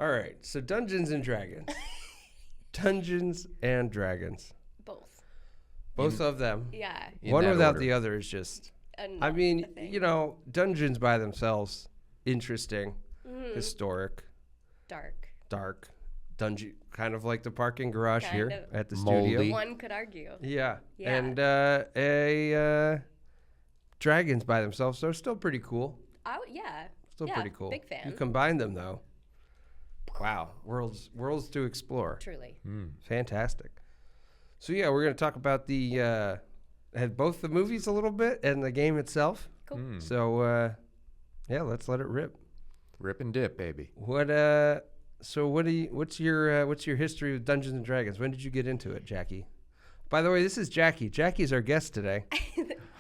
All right. So Dungeons and Dragons. Dungeons and Dragons. Both of them. Yeah. One without order. the other is just. I Not mean, a thing. you know, dungeons by themselves, interesting, historic, dark, dungeon, kind of like the parking garage Kind here of. at the Moldy. studio. One could argue. Yeah. Yeah. And dragons by themselves, so still pretty cool. Yeah. Still Yeah, pretty cool. big fan. You combine them though. Wow, worlds to explore. Truly. Fantastic. So yeah, we're gonna talk about the had both the movies a little bit and the game itself. Cool. So yeah, let's let it rip. Rip and dip, baby. What's your history with Dungeons and Dragons? When did you get into it, Jackie? By the way, this is Jackie. Jackie's our guest today.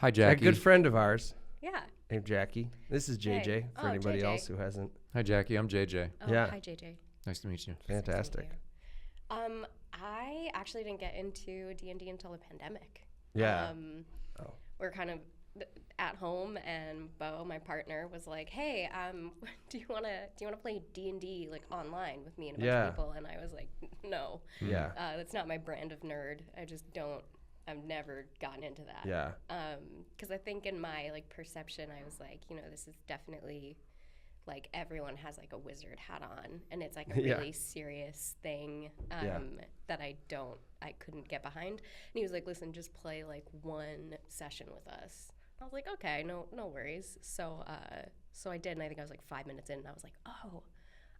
Hi, A Jackie. good friend of ours Yeah. named Jackie. This is JJ Hey. for Oh, anybody JJ. else who hasn't. Hi, Jackie. I'm JJ. Oh, Yeah. Hi, JJ. Nice to meet you. Fantastic. I actually didn't get into D&D until the pandemic. Yeah. We're kind of at home, and Bo, my partner, was like, "Hey, do you wanna play D&D like online with me and a bunch Yeah. of people?" And I was like, "No, Yeah. that's not my brand of nerd. I just don't. I've never gotten into that. Yeah. Because I think in my like perception, I was like, you know, this is definitely like everyone has like a wizard hat on, and it's like a Yeah. really serious thing Yeah. that I couldn't get behind. And he was like, listen, just play like one session with us. I was like, okay, no worries. So I did, and I think I was like 5 minutes in, and I was like, oh,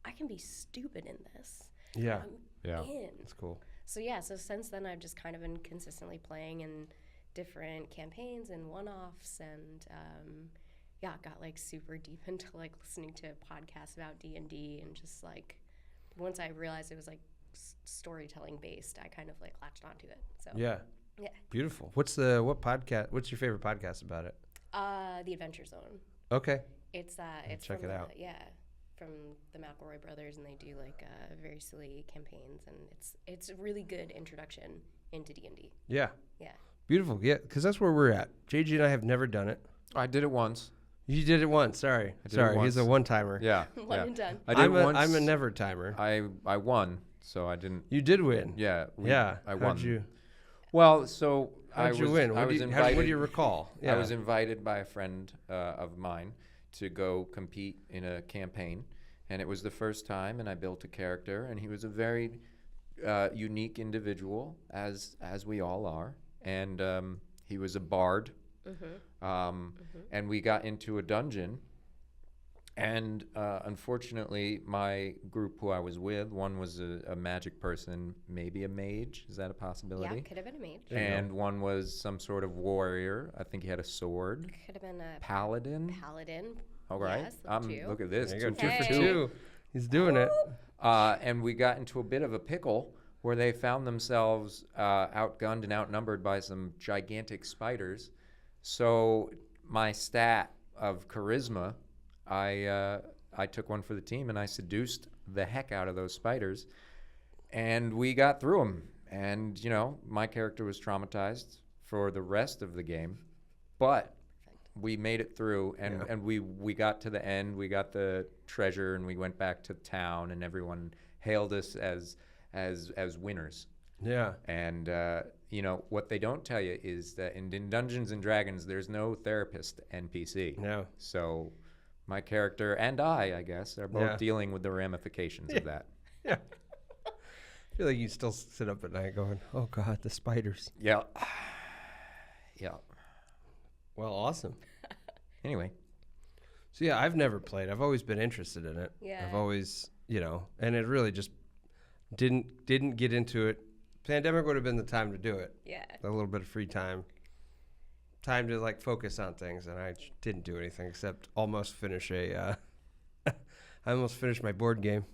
I can be stupid in this. Yeah. Yeah. In. That's cool. So yeah, so since then I've just kind of been consistently playing in different campaigns and one-offs, and got like super deep into like listening to podcasts about D&D, and just like once I realized it was like storytelling based, I kind of like latched onto it. So Yeah. yeah. Beautiful. What's your favorite podcast about it? The Adventure Zone. Okay. It's check from it out. from the McElroy brothers, and they do like very silly campaigns, and it's a really good introduction into D&D. Yeah. Yeah. Beautiful. Yeah, because that's where we're at. JG and I have never done it. I did it once. You did it once. Sorry. I did it Sorry. He's a once. one-timer. Yeah. One and done. I did once. I'm a never-timer. I won, so I didn't. You did win. Yeah. I won. How'd you Well, so win? What do you recall? I was invited by a friend of mine to go compete in a campaign, and it was the first time, and I built a character, and he was a very unique individual, as we all are, and he was a bard, and we got into a dungeon, and unfortunately, my group who I was with, one was a magic person, maybe a mage. Is that a possibility? Yeah, could have been a mage. And one was some sort of warrior. I think he had a sword. Could have been a Paladin. All right. Yes, that's two. Look at this. There you go. 2 Hey. for 2. He's doing it. And we got into a bit of a pickle where they found themselves outgunned and outnumbered by some gigantic spiders. So my stat of charisma, I took one for the team, and I seduced the heck out of those spiders, and we got through them. And you know, my character was traumatized for the rest of the game, but we made it through, and we got to the end. We got the treasure, and we went back to town, and everyone hailed us as winners. Yeah. And you know what they don't tell you is that in Dungeons and Dragons, there's no therapist NPC. No. So my character and I guess, are both dealing with the ramifications of that. Yeah. I feel like you still sit up at night going, "Oh God, the spiders." Yeah. Yeah. Well, awesome. Anyway. So yeah, I've never played. I've always been interested in it. Yeah. I've always, and it really just didn't get into it. Pandemic would have been the time to do it. Yeah. A little bit of free time to like focus on things, and I didn't do anything except almost finish I almost finished my board game.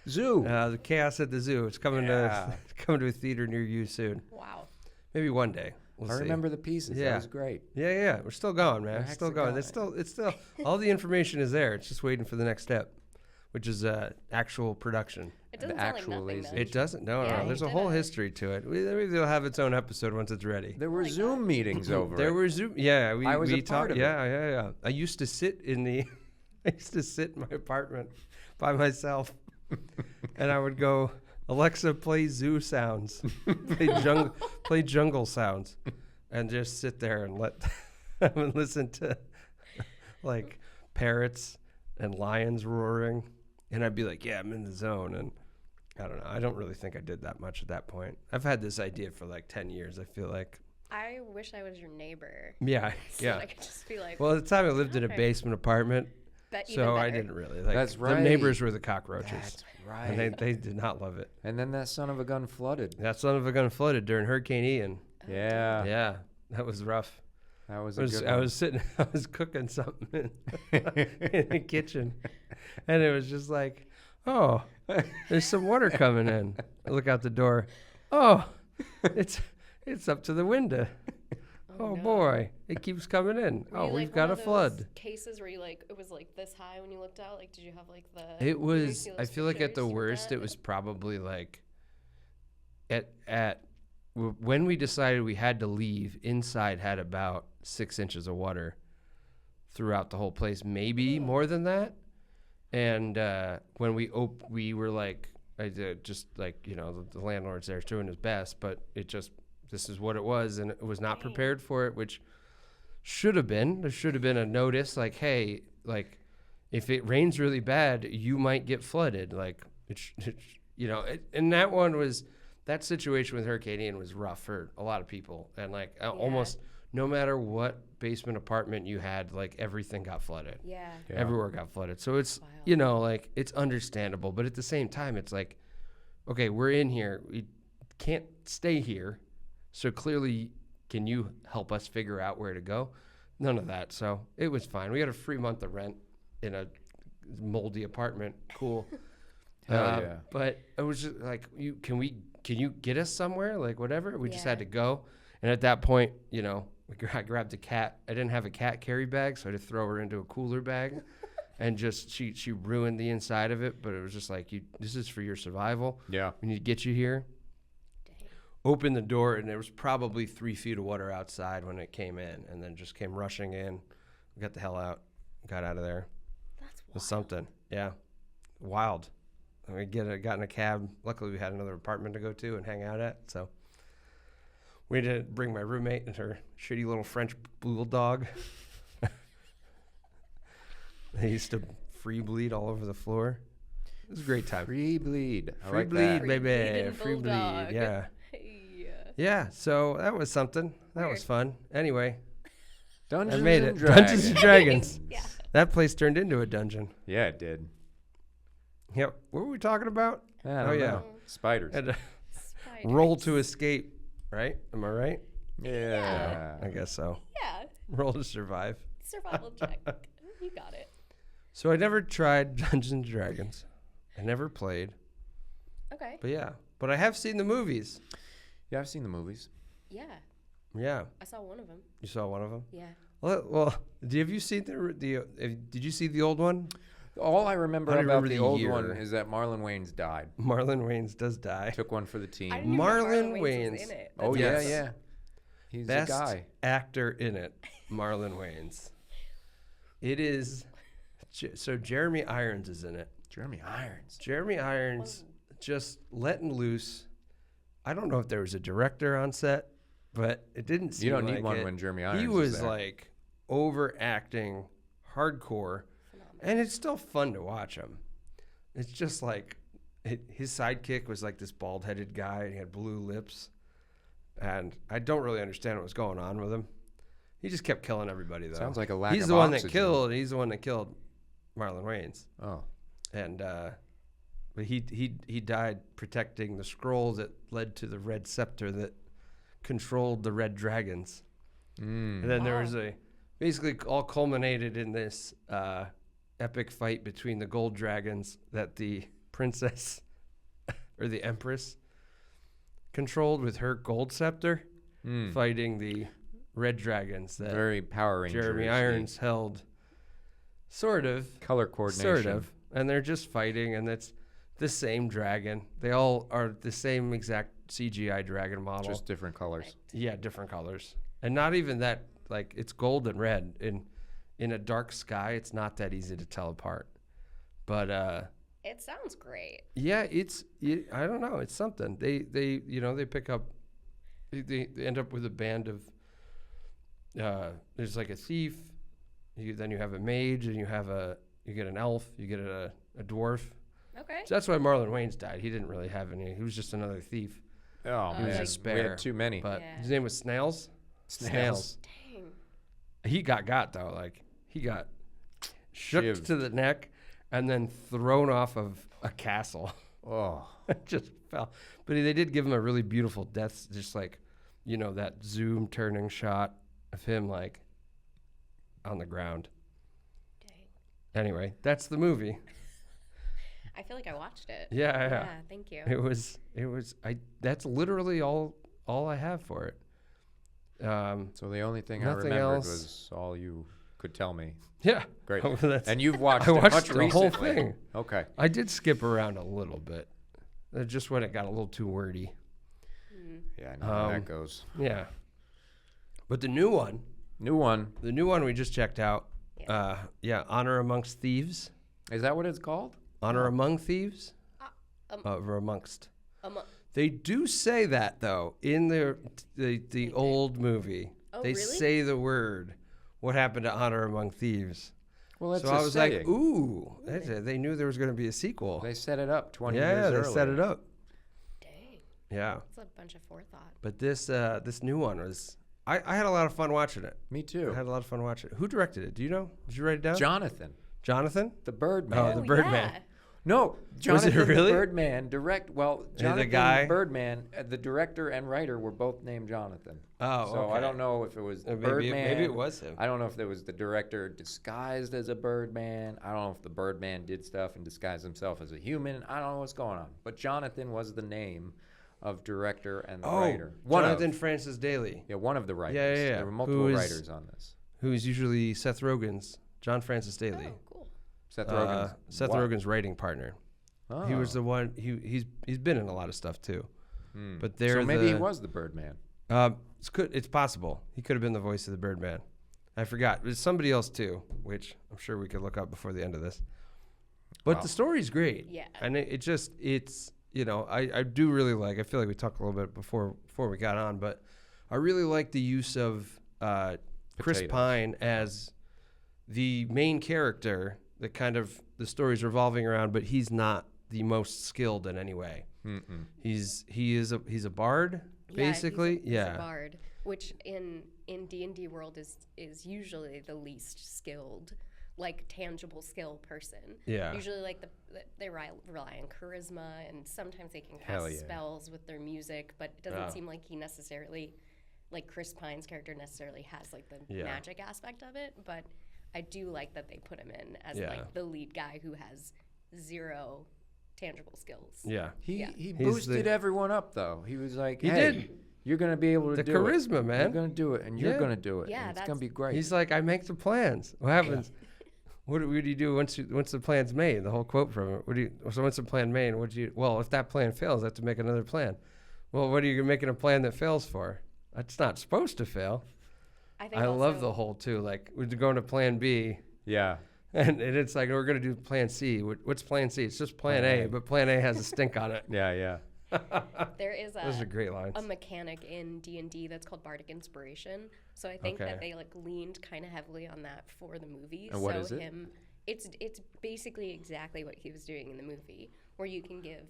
Zoo. The Chaos at the Zoo. It's coming to a theater near you soon. Wow. Maybe one day. We'll I see. remember the pieces. Yeah. That was great. Yeah. We're still going, man. The It's still heck's going. it It's still all the information is there. It's just waiting for the next step, which is actual production. It doesn't The sound like actual nothing, lazy- though. It doesn't. No. Yeah, There's you a did whole it. history to it. Maybe they'll have its own episode once it's ready. There were my Zoom God. meetings over There it. were Zoom. Yeah, I was we a part talked. of it. Yeah. I used to sit in my apartment by myself and I would go, Alexa, play zoo sounds, play jungle sounds, and just sit there and I would listen to like parrots and lions roaring, and I'd be like, yeah, I'm in the zone. And I don't know. I don't really think I did that much at that point. I've had this idea for like 10 years. I feel like. I wish I was your neighbor. Yeah, So yeah. I could just be like, Well, at the time I lived in a Okay. basement apartment, that even so I better. didn't really like. That's The right. neighbors were the cockroaches, That's right. and they did not love it. And then that son of a gun flooded. That son of a gun flooded during Hurricane Ian. Yeah. Yeah, that was rough. That was I a was, good I one. was sitting, I was cooking something in the kitchen, and it was just like, oh, there's some water coming in. I look out the door. Oh, it's up to the window. Oh no. boy, it keeps coming in. Were Oh, you, we've like, got one a of flood. those cases where you like it was like this high when you looked out? Like, did you have like the? It did you was. see I those feel like at the pictures with worst, that? it was probably like when we decided we had to leave. Inside had about 6 inches of water throughout the whole place, maybe more than that. And when we were like, just like the landlord's there doing his best, but this is what it was, and it was not prepared for it, which should have been. There should have been a notice like, hey, like if it rains really bad, you might get flooded. Like, and that situation with Hurricane Ian was rough for a lot of people. And like almost no matter what basement apartment you had, like everything got flooded. Yeah. Yeah. Everywhere got flooded. So it's, Wow. like it's understandable. But at the same time, it's like, okay, we're in here. We can't stay here. So clearly, can you help us figure out where to go? None of that. So it was fine. We had a free month of rent in a moldy apartment. Cool. Hell yeah. But it was just like, can you get us somewhere? Like whatever. We just had Yeah. to go. And at that point, I grabbed a cat. I didn't have a cat carry bag, so I had to throw her into a cooler bag. And just she ruined the inside of it. But it was just like, this is for your survival. Yeah. We need to get you here. Dang. Opened the door, and there was probably 3 feet of water outside when it came in, and then just came rushing in. We got the hell out. Got out of there. That's It was wild. something. Yeah. Wild. We got in a cab. Luckily, we had another apartment to go to and hang out at. So we had to bring my roommate and her shitty little French bulldog. They used to free bleed all over the floor. It was a great time. Free bleed. I Free like bleed, that. Free baby. bleeding Free bleed. bulldog. Yeah. Hey. Yeah. So that was something. That was Weird. fun. Anyway, Dungeons I made it. and Dungeons and Dragons. Yeah. That place turned into a dungeon. Yeah, it did. Yep. What were we talking about? I Oh, don't yeah. know. Spiders. Had to Spiders. roll to escape, right? Am I right? Yeah. I guess so. Yeah. Roll to survive. Survival check. You got it. So I never tried Dungeons and Dragons. I never played. Okay. But yeah. But I have seen the movies. Yeah, I've seen the movies. Yeah. Yeah. I saw one of them. You saw one of them? Yeah. Well, have you seen did you see the old one? All I remember I don't about remember the the old year. one is that Marlon Wayans died. Marlon Wayans does die. Took one for the team. I didn't even know Marlon Wayans Wayans. was in it. Oh, That's yeah, Yes. yeah. He's Best a guy. actor in it, Marlon Wayans. It is, so Jeremy Irons is in it. Jeremy Irons. Jeremy Irons just letting loose. I don't know if there was a director on set, but it didn't seem You don't like need one it. when Jeremy Irons He is was there. like overacting hardcore, Phenomenal. and it's still fun to watch him. It's just like his sidekick was like this bald-headed guy, and he had blue lips, and I don't really understand what was going on with him. He just kept killing everybody, though. Sounds like a lack He's of the one that oxygen. killed. He's the one that killed Marlon Wayans, Oh. and but he died protecting the scroll that led to the red scepter that controlled the red dragons. Mm. And then there Wow. was basically all culminated in this epic fight between the gold dragons that the princess or the empress controlled with her gold scepter, Mm. fighting the red dragons that Very Power Rangers. Jeremy Irons held. Sort of. Color coordination. Sort of. And they're just fighting, and it's the same dragon. They all are the same exact CGI dragon model. Just different colors. Yeah, different colors. And not even that, like, it's gold and red. In a dark sky, it's not that easy to tell apart. But It sounds great. Yeah, I don't know. It's something. They pick up. They end up with a band of. There's like a thief. Then you have a mage, and you get an elf. You get a dwarf. Okay. So that's why Marlon Wayans died. He didn't really have any. He was just another thief. Oh, He was man. a spare. We had too many. But Yeah. his name was Snails. Snails. Dang. He got though. Like he got shook Shivved. to the neck, and then thrown off of a castle. Oh. Just fell. But they did give him a really beautiful death, just like, that zoom turning shot of him like on the ground. Dang. Anyway, that's the movie. I feel like I watched it. Yeah. Thank you. It was that's literally all I have for it. So the only thing I Nothing remembered else. was all you could tell me. Yeah. Great. That's- And you've watched I it watched much the whole recently. thing. Okay. I did skip around a little bit. Just when it got a little too wordy. Yeah, I know how that goes. Yeah. But the new one New one. we just checked out. Honor Amongst Thieves. Is that what it's called? Honor Among Thieves? Or amongst. They do say that, though, in the old movie. Oh, They really? say the word, what happened to Honor Among Thieves. Well, that's So a I was saying. like, ooh, that's it. They knew there was going to be a sequel. They set it up 20 Yeah, years they earlier. set it up. Dang. Yeah. That's a bunch of forethought. But this new one was, I had a lot of fun watching it. Me too. I had a lot of fun watching it. Who directed it? Do you know? Did you write it down? Jonathan, Jonathan? the Birdman. Oh, the Birdman. Yeah. No, Jonathan really? the Birdman Jonathan guy? Birdman, the director and writer were both named Jonathan. Oh, so I okay. don't know if it was the Maybe Birdman. it was him. I don't know if there was the director disguised as a Birdman. I don't know if the Birdman did stuff and disguised himself as a human. I don't know what's going on. But Jonathan was the name of director and the writer. Jonathan Francis Daly, One of the writers. Yeah. There were multiple Who is- writers on this. who's usually Seth Rogen's, John Francis Daly. Oh, cool. Seth Rogen's. Seth what? Rogen's writing partner. Oh. He was the one. He's been in a lot of stuff too. But they're So maybe he was the Birdman. It's possible he could have been the voice of the Birdman. I forgot. There's somebody else too, which I'm sure we could look up before the end of this. But Wow. the story's great. Yeah. And it's I do really like. I feel like we talked a little bit before we got on, but I really like the use of Chris Potatoes. Pine as the main character. That kind of the story's revolving around, but he's not the most skilled in any way. Mm-mm. He's a bard, basically. He's a bard, which in D&D world is usually the least skilled, like tangible skill person. Yeah. Usually like they rely on charisma, and sometimes they can Hell cast yeah. spells with their music, but it doesn't seem like he necessarily, like Chris Pine's character necessarily has like the magic aspect of it, but I do like that they put him in as like the lead guy who has zero tangible skills. Yeah. He boosted everyone up though. He was like, He hey, did. you're going to be able to The do charisma, it. man. You're going to do it, and you're Yeah. going to do it. Yeah, and it's that's- going to be great. He's like, I make the plans. What happens? What do you do once the plan's made? The whole quote from it. So once the plan made, well, if that plan fails, I have to make another plan. Well, what are you making a plan that fails for? It's not supposed to fail. I love the whole too. Like we're going to plan B. yeah. And it's like, we're going to do plan C. What's plan C? It's just plan A, but plan A has a stink on it. Yeah. There is Those are great lines. a mechanic in D&D that's called Bardic Inspiration. So I think that they like leaned kind of heavily on that for the movie. And what is it? It's basically exactly what he was doing in the movie, where you can give,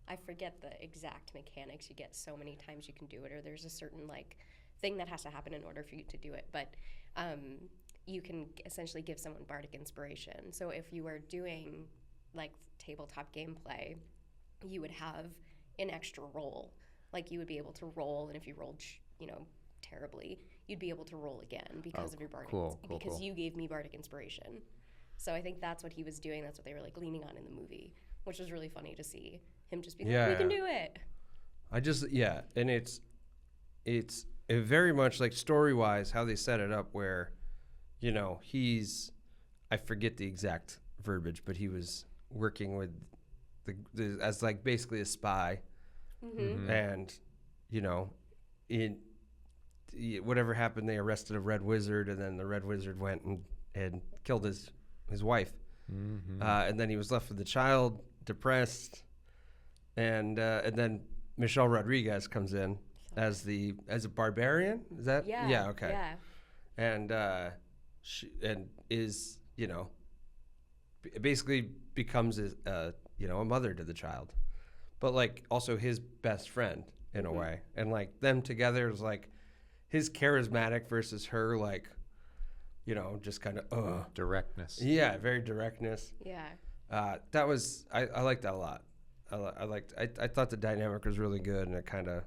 I forget the exact mechanics. You get so many times you can do it, or there's a certain like thing that has to happen in order for you to do it. But you can essentially give someone Bardic Inspiration. So if you are doing like tabletop gameplay, you would have an extra roll. Like you would be able to roll, and if you rolled, terribly, you'd be able to roll again because of your Bardic. Cool. You gave me Bardic Inspiration. So I think that's what he was doing. That's what they were like leaning on in the movie, which was really funny to see him just be like, "We can do it." And it's very much like story-wise how they set it up, where, I forget the exact verbiage, but he was working with as like basically a spy, and whatever happened, they arrested a red wizard, and then the red wizard went and killed his wife, and then he was left with the child depressed, and then Michelle Rodriguez comes in as a barbarian. Is that? Yeah. Okay. Yeah. And she is basically becomes a mother to the child, but like also his best friend in a way, and like them together is like his charismatic versus her like just kind of Directness. yeah, very directness. Yeah. That was I liked that a lot. I thought the dynamic was really good, and it kind of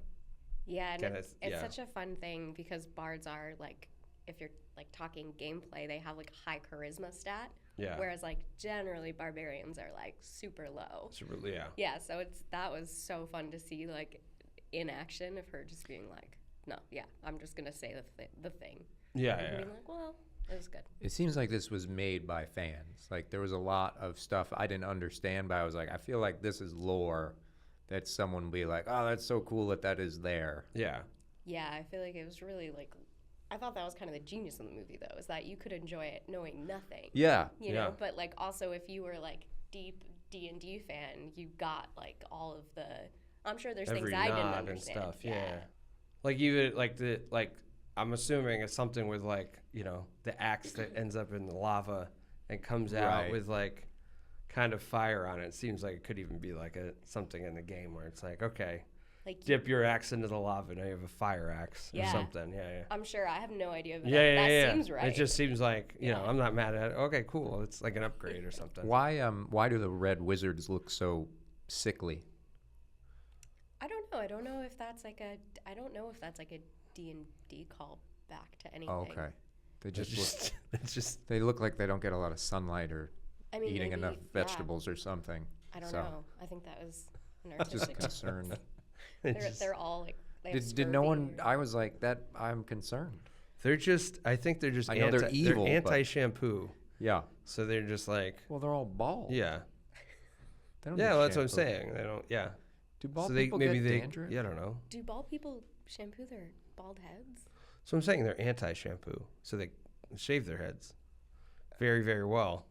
Yeah, and Kinda, it's yeah. such a fun thing because bards are like, if you're like talking gameplay, they have like a high charisma stat. yeah. Whereas like generally barbarians are like super low. It's really, yeah. Yeah, so that was so fun to see like in action of her just being like, no, yeah, I'm just gonna say the thing. Yeah, And yeah. being like, well, it was good. It seems like this was made by fans. Like there was a lot of stuff I didn't understand, but I was like, I feel like this is lore that someone would be like, oh, that's so cool that is there. Yeah. Yeah, I feel like it was really like, I thought that was kind of the genius of the movie though, is that you could enjoy it knowing nothing. Yeah. You Yeah. know, but like also if you were like deep D&D fan, you got like all of the, I'm sure there's Every things I didn't nod understand. and stuff. Yeah. Like even like I'm assuming it's something with like the axe that ends up in the lava and comes out Right. with like kind of fire on it. It seems like it could even be like something in the game where it's like, okay, Like dip your axe into the lava, now you have a fire axe or Yeah. something. Yeah. I'm sure I have no idea, but Yeah, that seems right. It just seems like Yeah. I'm not mad at it. Okay, cool. It's like an upgrade or something. Why do the red wizards look so sickly? I don't know. I don't know if that's like a D&D call back to anything. Oh, okay. They It's just look, it's just they look like they don't get a lot of sunlight or I mean, eating maybe, enough yeah. vegetables or something. I don't So, know. I think that was an Just artistic. concerned. They're all like. They have Did no scurvy one? or- I was like that. I'm concerned. I think they're just I know they're evil, but- anti-shampoo. Yeah. So they're just like, Well, they're all bald. yeah. They don't Yeah, need well, that's what I'm shampoo. saying. They don't, yeah. Do bald So they people maybe get they dandruff? yeah, I don't know. Do bald people shampoo their bald heads? So I'm saying they're anti-shampoo. So they shave their heads very, very well.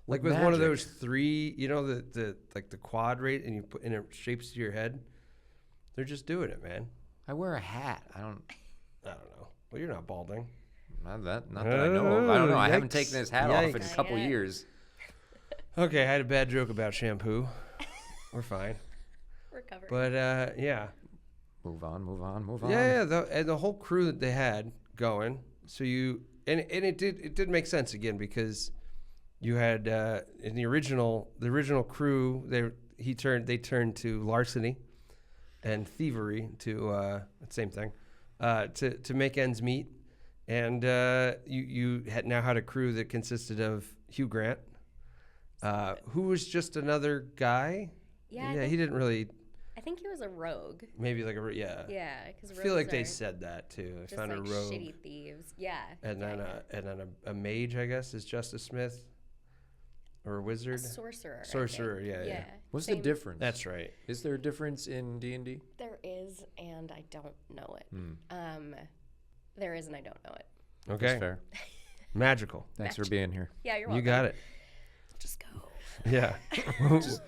Like with one of magic. those three, the like the quad rate, and you put and it shapes to your head. They're just doing it, man. I wear a hat. I don't know. Well, you're not balding. that not that I know of. I don't know. I haven't Yikes. taken this hat off in a Yikes. couple Not yet. years. Okay, I had a bad joke about shampoo. We're fine. Recover. But yeah. Move on. Yeah, and the whole crew that they had going. So it did make sense again because you had in the original crew they turned to larceny and thievery to same thing to make ends meet, and you now had a crew that consisted of Hugh Grant, who was just another guy. Yeah, He didn't really. I think he was a rogue. Maybe like Yeah, because I feel like they said that too. They just found like a rogue, shitty thieves. Yeah. and yeah, then a mage, I guess, is Justice Smith, or a a wizard. sorcerer. I Sorcerer, think. yeah. What's Same- the difference? That's right. Is there a difference in D&D? There is, and I don't know it. Hmm. There is, and I don't know it. Okay. That's fair. Magical. Thanks for being here. Yeah, you're You welcome. got it. Just go. Yeah.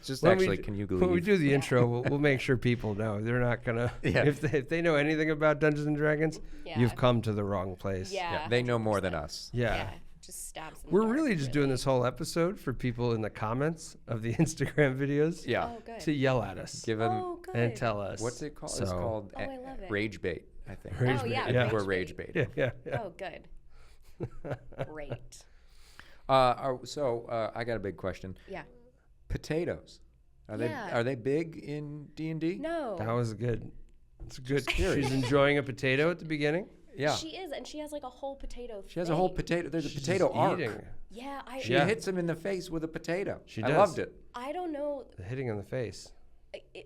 Just When we actually, d- can you When we believe? do the intro, we'll make sure people know. They're not gonna. Yeah. If they know anything about Dungeons and Dragons, Yeah. you've come to the wrong place. Yeah. Yeah, they know more than 100%. us. Yeah. Just stabs. in the We're dark, really just doing this whole episode for people in the comments of the Instagram videos Yeah. Oh, good. to yell at us Give them. Oh, good. and tell us. What's it called? So, it's called Oh, I love it. rage bait, I think. Rage Oh, bait, yeah, I think yeah. we're rage rage bait. bait. Yeah. Oh, good. Great. So I got a big question. Yeah. Potatoes. Yeah. Are they big in D&D? No. That was good. It's good. curious. She's enjoying a potato at the beginning. Yeah. She is, and she has like a whole potato. She has a whole thing. potato. There's a She's potato just arc. eating. Yeah, She Yeah. hits him in the face with a potato. She I does. loved it. I don't know. Hitting in the face.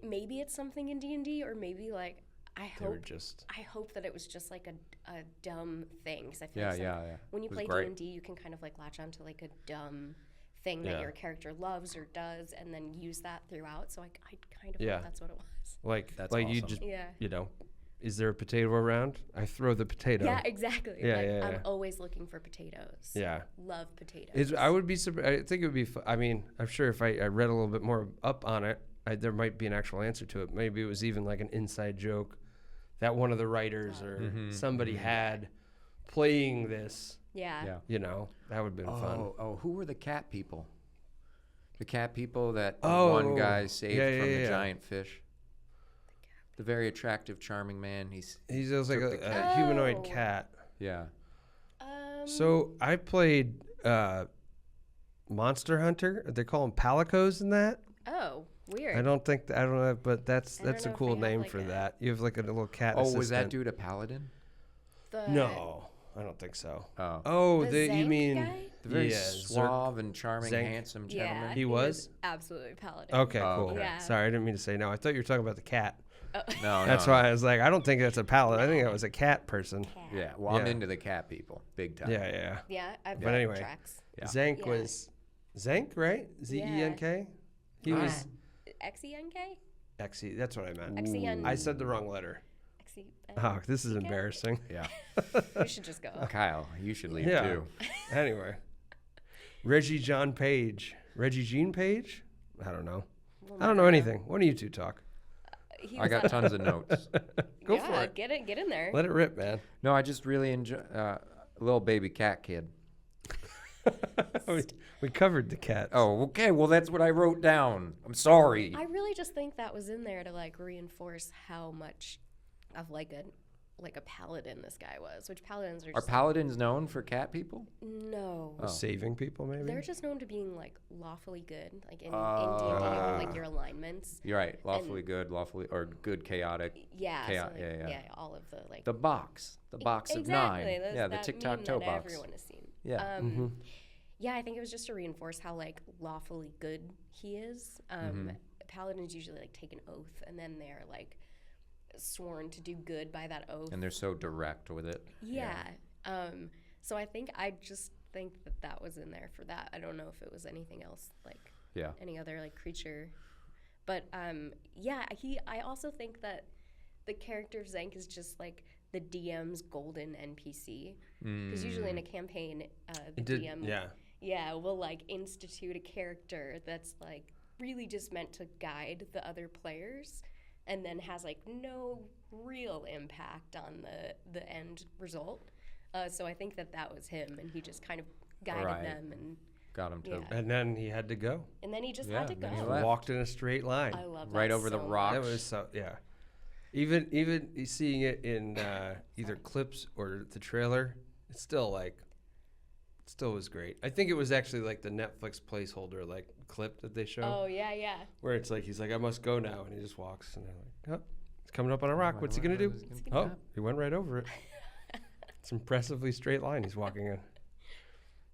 Maybe it's something in D&D, or maybe like I They were hope. just. I hope that it was just like a dumb thing, because I feel Yeah, like yeah. when you It was play great. D&D, you can kind of like latch onto like a dumb thing Yeah. that your character loves or does, and then use that throughout. So I kind of Yeah. hope that's what it was. Like That's you awesome. just Yeah. is there a potato around? I throw the potato. Yeah, exactly. Yeah, like, yeah, I'm yeah. always looking for potatoes. Yeah. Love potatoes. I would be surprised. I think it would be. I mean, I'm sure if I read a little bit more up on it, there might be an actual answer to it. Maybe it was even like an inside joke that one of the writers or somebody had playing this. Yeah. You know, that would have been fun. Oh, who were the cat people? The cat people that Oh, one guy saved from the yeah. giant fish. The very attractive, charming man. He's just like took the a humanoid Oh. cat. yeah. So I played Monster Hunter. They call them palicos in that. Oh, weird. I don't know, but that's I don't a know if cool they have, name like, for a- that. You have like a little cat. Oh, was that assistant. dude a paladin? The, No, I don't think so. Oh. Oh, The you Zank mean guy? The very yeah, suave and charming, Zank. handsome Yeah. gentleman. He was? absolutely paladin. Okay, Oh, cool. okay. Yeah. Sorry, I didn't mean to say no. I thought you were talking about the cat. No, That's no. why I was like, I don't think that's a paladin. I think that was a cat person. Cat. Yeah, well, I'm Yeah. into the cat people, big time. Yeah. Yeah, I've But got anyway. tracks. Yeah. Zank Yeah. was Zank, right? Zenk. He Ah. was XENK? Xe. That's what I meant. XEN. I said the wrong letter. XEN. Oh, this is Okay. embarrassing. Yeah. We should just go. Kyle, you should leave Yeah. too. Anyway, Reggie Jean Page. I don't know. We'll I don't know never anything. Why don't you two talk? He I was got on- tons of notes. Go yeah, for it. Get in there. Let it rip, man. No, I just really enjoy little baby cat kid. we covered the cat. Oh, okay. Well, that's what I wrote down. I'm sorry. I really just think that was in there to like reinforce how much of like a paladin this guy was, which paladins are Are just paladins known for cat people? no. Oh. Saving people, maybe. They're just known to being like lawfully good, like in Oh. D&D with like your alignments. You're right. Lawfully good, lawfully or good, chaotic. Yeah, Chaos- so, like, yeah. all of the like The box of exactly, nine. that's Yeah, the that tic-tac-toe meme that box. everyone has seen. Yeah. Yeah, I think it was just to reinforce how like lawfully good he is. Paladins usually like take an oath and then they're like sworn to do good by that oath. And they're so direct with it. Yeah. So I just think that was in there for that. I don't know if it was anything else like Yeah. any other like creature. But I also think that the character of Zank is just like the DM's golden NPC. Because usually in a campaign, the DM will like institute a character that's like really just meant to guide the other players and then has like no real impact on the end result. So I think that was him, and he just kind of guided them, and Got him to Yeah. And then he had to go. then he just Yeah, had to then he go. left. Walked in a straight line. I love that right over the so rocks. That was so Even seeing it in either clips or the trailer, it still was great. I think it was actually like the Netflix placeholder like clip that they show, Oh yeah. where it's like he's like, I must go now, and he just walks, and they're like, oh, he's coming up on a rock. What's he gonna do? Oh, he went right over it. It's an impressively straight line he's walking in.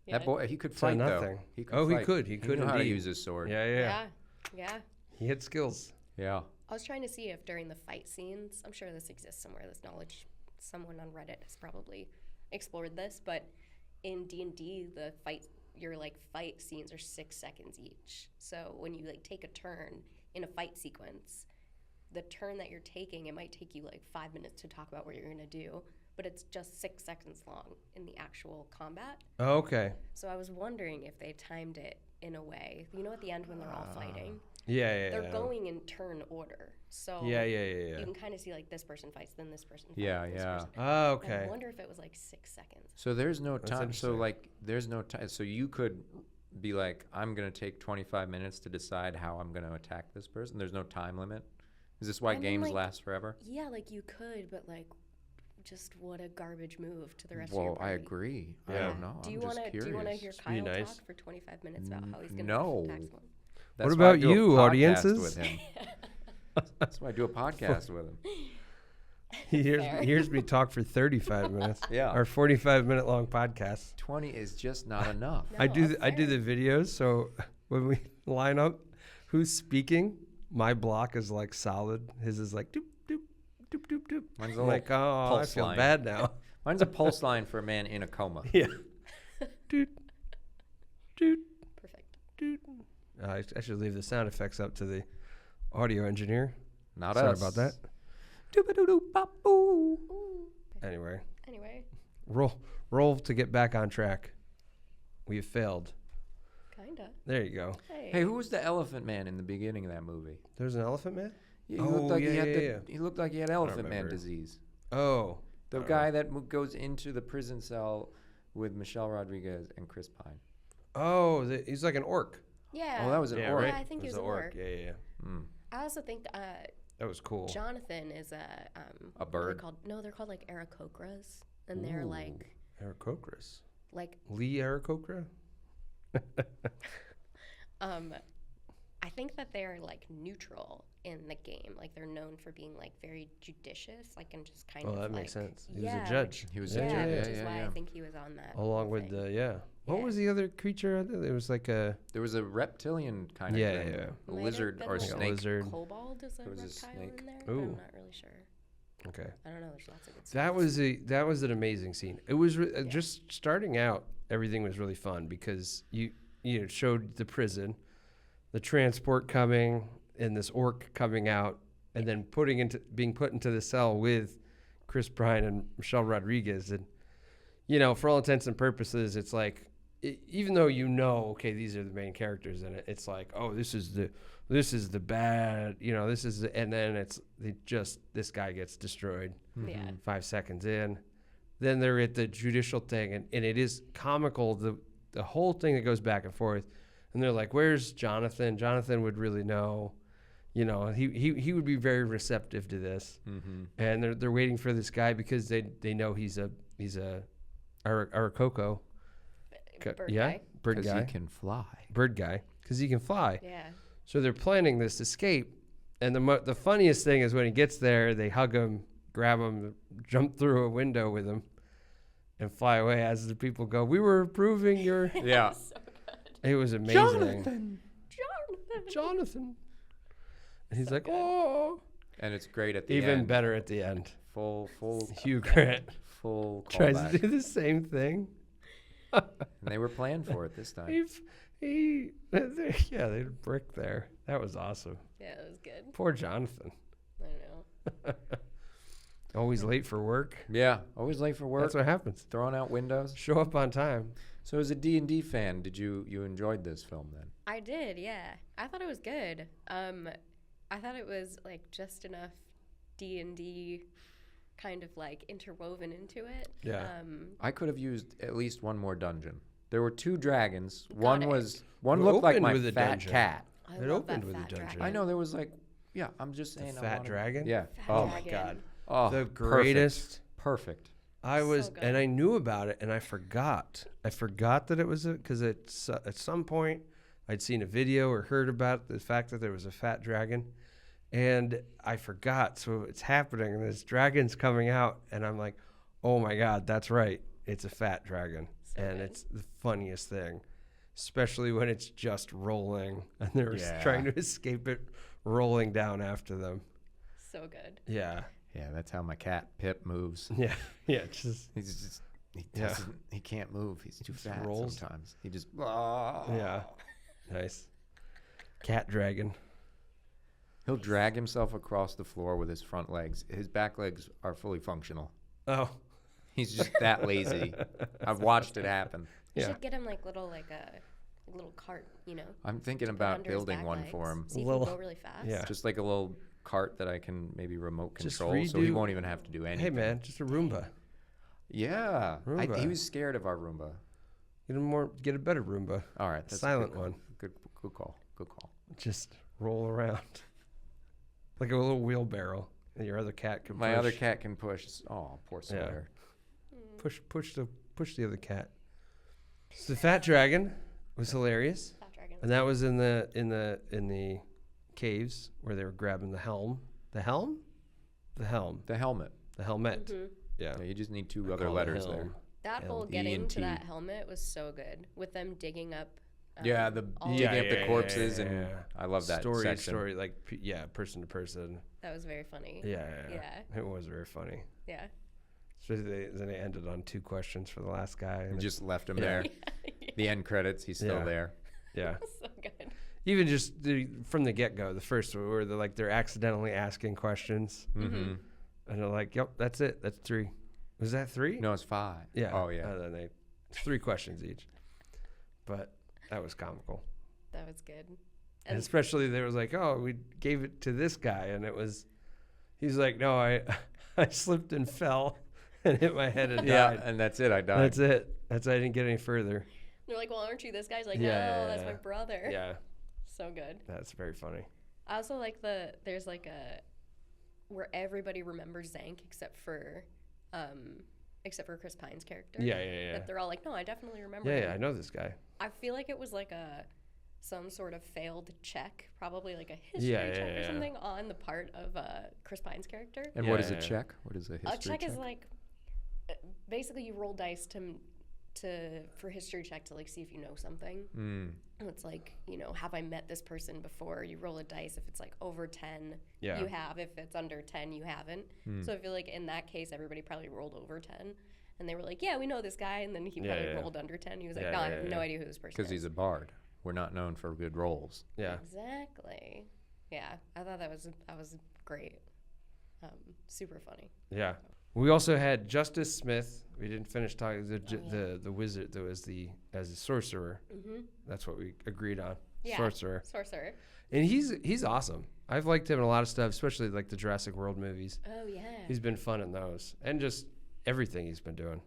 Yeah. That boy, he could To fight nothing. though. He could Oh, he fight. could. He could knew how to indeed. use his sword. Yeah. Yeah. He had skills. Yeah. I was trying to see if during the fight scenes, I'm sure this exists somewhere, this knowledge, someone on Reddit has probably explored this, but in D&D, your fight scenes are 6 seconds each. So when you like take a turn in a fight sequence, the turn that you're taking, it might take you like 5 minutes to talk about what you're gonna do, but it's just 6 seconds long in the actual combat. Oh, okay. So I was wondering if they timed it in a way, at the end when they're all fighting, Yeah. they're going in turn order. So Yeah. You can kind of see like this person fights, then this person fights. Yeah, this yeah. person. Oh, I okay. wonder if it was like 6 seconds. So there's no That's time. So interesting. there's no time. So you could be like, I'm gonna take 25 minutes to decide how I'm gonna attack this person. There's no time limit. Is this why I mean, games like, last forever? Yeah, like you could, but like, just what a garbage move to the rest of Well, your party. I agree. I Yeah. don't know. Do you I'm want just to? curious. Do you want to hear be Kyle nice. talk for 25 minutes about how he's gonna No. attack someone? That's What why I about do a you, podcast audiences? With him. That's why I do a podcast with him. He Fair. hears me talk for 35 minutes. Yeah. Our 45-minute long podcast. 20 is just not enough. No, I do fair. the videos, so when we line up who's speaking, my block is like solid. His is like doop doop doop doop doop. Mine's a I'm like, little oh, I pulse feel line. bad now. Mine's a pulse line for a man in a coma. Yeah. Doot doot Perfect. doot. I should leave the sound effects up to the audio engineer. Not Sorry us. about that. Doo-ba-doo-doo-bop-boo. Ooh. Anyway, Anyway, roll to get back on track. We have failed. kinda. There you go. Hey, who was the elephant man in the beginning of that movie? There's an elephant man? He Oh, looked like yeah. he looked like he had elephant man remember. disease. Oh. The guy that goes into the prison cell with Michelle Rodriguez and Chris Pine. Oh, he's like an orc. Yeah. Oh, that was an orc. Yeah, I think he was an orc. Yeah. Mm. I also think That was cool. Jonathan is a A bird? they're called like Aarakocras, and they're like Aarakocras. like Lee Aarakocra? I think that they're like neutral in the game. Like they're known for being like very judicious, like and just kind of. Oh, that like, makes sense. He yeah, was a judge. He was Yeah, a judge. which Yeah, is why yeah. I think he was on that. Along with thing. what Yeah. was the other creature? There was like a There was a reptilian kind of Yeah, thing. yeah. A Might have lizard been or a like snake. lizard. Kobold is a There was a reptile snake. in there, but Ooh. I'm not really sure. okay. I don't know. There's lots of good stuff. That was an amazing scene. It was just starting out. Everything was really fun because you showed the prison, the transport coming, and this orc coming out, and then being put into the cell with Chris Pine and Michelle Rodriguez, and for all intents and purposes, it's like even though okay, these are the main characters in it, it's like, oh, this is the bad, and then this guy gets destroyed. Yeah. 5 seconds in. Then they're at the judicial thing, and it is comical, the whole thing that goes back and forth. And they're like, where's Jonathan? Jonathan would really know. He would be very receptive to this. Mm-hmm. And they're waiting for this guy because they know he's a Arakoko. Bird Yeah, guy. bird Because guy. he can fly. Bird guy, because he can fly. Yeah. So they're planning this escape, and the funniest thing is when he gets there, they hug him, grab him, jump through a window with him, and fly away as the people go, "We were approving your." Yeah. So good. It was amazing. Jonathan. Jonathan. And he's like, "Oh." And it's great at the Even end. better at the end. Full Hugh Grant full tries callback. to do the same thing. And they were planned for it this time. They brick there. That was awesome. Yeah, it was good. Poor Jonathan. I know. Always late for work. Yeah, always late for work. That's what happens. Throwing out windows. Show up on time. So as a D&D fan, did you enjoyed this film then? I did, yeah. I thought it was good. I thought it was like just enough D&D kind of like interwoven into it. Yeah. I could have used at least one more dungeon. There were 2 dragons. Got One it. one It looked like opened my with a fat dungeon. cat. I It love opened that with a fat dungeon. dragon. I know there was like, yeah, I'm just saying. Fat dragon? Yeah. Fat Oh dragon. my god. Oh, The perfect. greatest. Perfect. I was, good. and I knew about it, and I forgot. I forgot that it was because at some point I'd seen a video or heard about the fact that there was a fat dragon, and I forgot. So it's happening, and this dragon's coming out, and I'm like, oh my god, that's right, it's a fat dragon, So and good. it's the funniest thing, especially when it's just rolling and they're Yeah. trying to escape it, rolling down after them. So good. Yeah, Yeah, that's how my cat Pip moves. yeah, yeah. Just He Yeah. doesn't. He can't move. He's too Just fat rolls. sometimes. He just. yeah, nice. Cat dragon. He'll drag himself across the floor with his front legs. His back legs are fully functional. Oh, He's just that lazy. I've watched it happen. You Yeah. should get him like a little cart, I'm thinking to put about under his building back one legs. for him. See if Little- he'll go really fast. yeah. Just like a little cart that I can maybe remote Just control, so he redo- won't even have to do anything. hey man, just a Roomba. Yeah, he Roomba. was scared of our Roomba. Get a better Roomba. All right, that's a Silent good, one. Good call. Good call. Just roll around like a little wheelbarrow. And your other cat can My push. other cat can push. Oh, poor Yeah. Sawyer. push the other cat. So the fat dragon was hilarious, Fat dragon. and that was in the caves where they were grabbing the helm. The helm. The helmet. The helmet. Mhm. Yeah. Yeah, you just need 2 I other call it letters there. helm. That whole E getting and to T. that helmet was so good with them digging up. Yeah, the all digging of up the it. corpses, and yeah. I love that story, section. like person to person. That was very funny. Yeah. Yeah. It was very funny. Yeah. Especially then they ended on 2 questions for the last guy. And just left him Yeah. there. The end credits, he's still Yeah. there. yeah. So good. Even just from the get go, the first one where they're accidentally asking questions. Mm-hmm. And they're like, yep, that's it. That's 3. Was that 3? No, it's 5. Yeah. Oh, yeah. And then it's 3 questions each. But that was comical. That was good. And especially there was like, oh, we gave it to this guy. And he's like, no, I slipped and fell and hit my head and Yeah, died. and that's it. I died. That's it. I didn't get any further. They're like, well, aren't you this guy's like, Yeah, no, yeah, that's yeah. my brother. Yeah. So good. That's very funny. I also like there's like where everybody remembers Zank except for Chris Pine's character. Yeah. But they're all like, no, I definitely remember Yeah, him. yeah, I know this guy. I feel like it was like some sort of failed check, probably like a history check or something on the part of Chris Pine's character. And what is a check? What is a history check? A check is like basically you roll dice for history check to like see if you know something. And it's like, have I met this person before? You roll a dice. If it's like over 10, you have. If it's under 10, you haven't. So I feel like in that case, everybody probably rolled over 10. And they were like, yeah, we know this guy. And then he probably rolled under 10. He was like, no, I have no idea who this person is. Because he's a bard. We're not known for good rolls. Yeah. Exactly. Yeah. I thought that was great. Super funny. Yeah. We also had Justice Smith. We didn't finish talking the wizard that was as a sorcerer. Mm-hmm. That's what we agreed on. Yeah. Sorcerer. And he's awesome. I've liked him in a lot of stuff, especially like the Jurassic World movies. Oh yeah. He's been fun in those, and just everything he's been doing.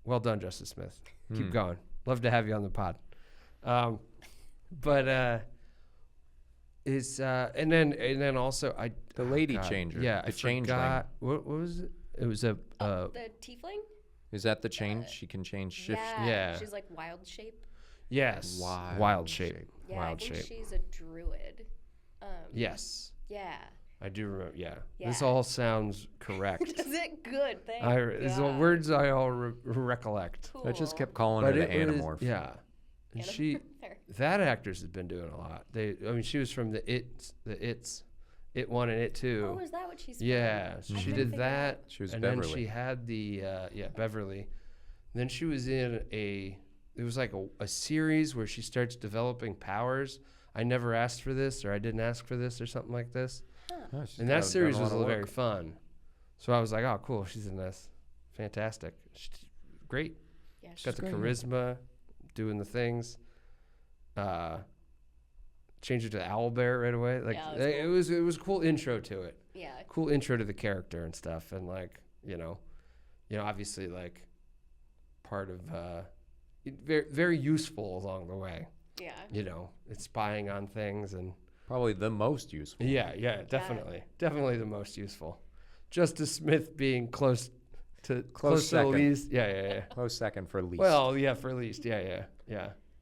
Well done, Justice Smith. Keep going. Love to have you on the pod. And then also The lady changer. Yeah, the I changeling. forgot. What was it? It was the tiefling. Is that the change? She can change shift. Yeah. She's like wild shape. Yes. Wild shape. Yeah, Wild I think shape. she's a druid. Yes. Yeah. I do remember. Yeah. Yeah. This all sounds correct. Is it good? Thank These are words I all recollect. Cool. I just kept calling her the Animorph. Yeah. And that actress has been doing a lot. She was from the It 1 and It 2. Oh, is that what she's Yeah, from? she did that. She was and Beverly. then she had the Beverly. Then she was in it was like a series where she starts developing powers. I never asked for this, or I didn't ask for this, or something like this. Oh, And that series was very fun. So I was like, oh, cool, she's in this. Fantastic. She's great. Yeah, She's got the charisma, doing the things. Changed it to Owlbear right away. Like it was a cool intro to it. Yeah. Cool intro to the character and stuff, and like obviously like part of very very useful along the way. Yeah. It's spying on things and Probably the most useful. yeah, definitely the most useful. Justice Smith being close to second. the least. Yeah. Close second for least. Well, yeah, for least. Yeah.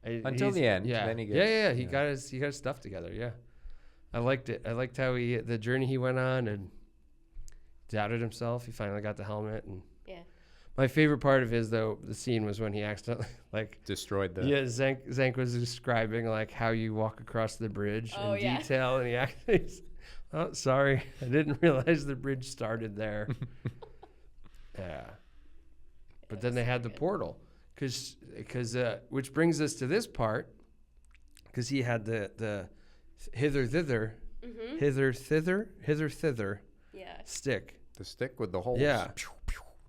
Until the end. Yeah. Then he gets, He got his stuff together. Yeah. I liked it. I liked how the journey he went on and doubted himself. He finally got the helmet. And yeah. My favorite part of the scene was when he accidentally destroyed the. Yeah, Zank was describing like how you walk across the bridge in detail, and he actually, oh, sorry, I didn't realize the bridge started there. Yeah. But then they had the portal, because which brings us to this part, because he had the hither thither stick. The stick with the holes. Yeah.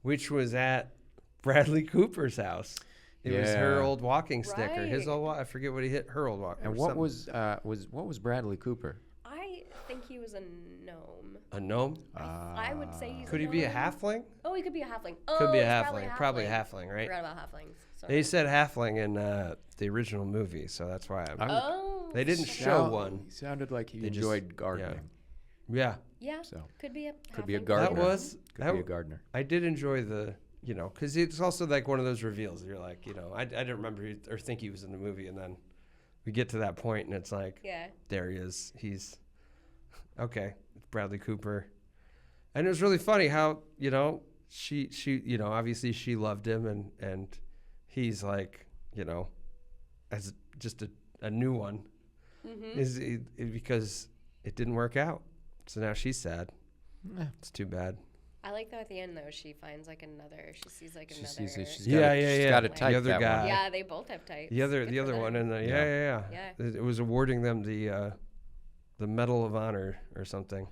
Which was at Bradley Cooper's house. It was her old walking stick, or his old. I forget what he hit. Her old walking. And what was Bradley Cooper? I think he was a gnome. A gnome? I would say he's. Could he be a halfling? Oh, he could be a halfling. Could be a halfling. Probably a halfling, right? I forgot about halflings. Sorry. They said halfling in the original movie, so that's why they didn't show one. He sounded like he enjoyed gardening. Yeah. Yeah. So could be a gardener. Could be a gardener. I did enjoy because it's also like one of those reveals. You're like, I didn't remember or think he was in the movie, and then we get to that point, and it's like, there he is. He's okay. It's Bradley Cooper, and it was really funny how she obviously she loved him, and he's like as just a new one because it didn't work out. So now she's sad. It's too bad. I like though at the end though she finds like another. She sees like another. She's got a type. The other guy. Yeah, they both have types. The other one, and yeah. It was awarding them the Medal of Honor or something.